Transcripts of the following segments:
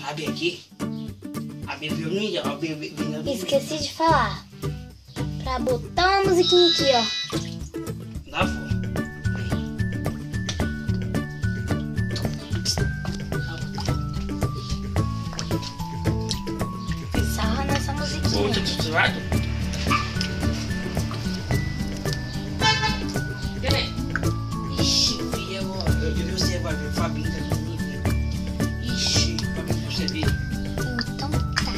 A aqui. A B viu ninja, a B viu. Esqueci de falar. Pra botar uma musiquinha aqui, ó. Lá vou. Sarra nessa musiquinha. Outro desvago. Ixi, filha, eu vi você, vai ver. Fabinho tá aqui comigo. Ixi, Fabinho, você vê. Então tá.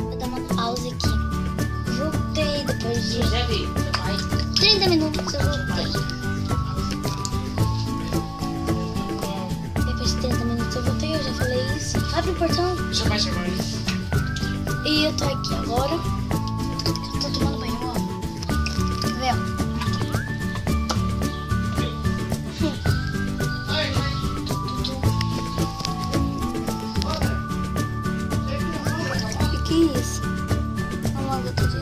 Vou dar uma pausa aqui. Voltei depois de Você vê, vai. 30 minutos. Eu voltei. Depois de 30 minutos eu voltei. Eu já falei isso. Abre o portão. Você vai chamar isso. E eu tô aqui agora. Eu tô tomando banho, ó. Vê, ó. O que é isso? Uma logo tudo.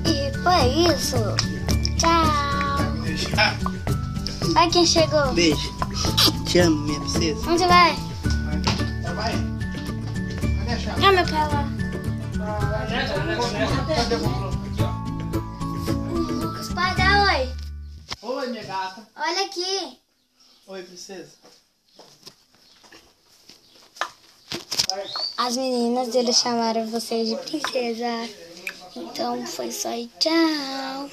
E foi isso. Tchau. Olha quem chegou. Beijo. Te amo, minha princesa. Onde você vai? Vai. Cadê a chave? Ah, meu pai lá. Cadê o botão? Aqui, ó. O Lucas, pai, dá oi. Oi, minha gata. Olha aqui. Oi, princesa. As meninas dele chamaram vocês de princesa. Então foi só e tchau.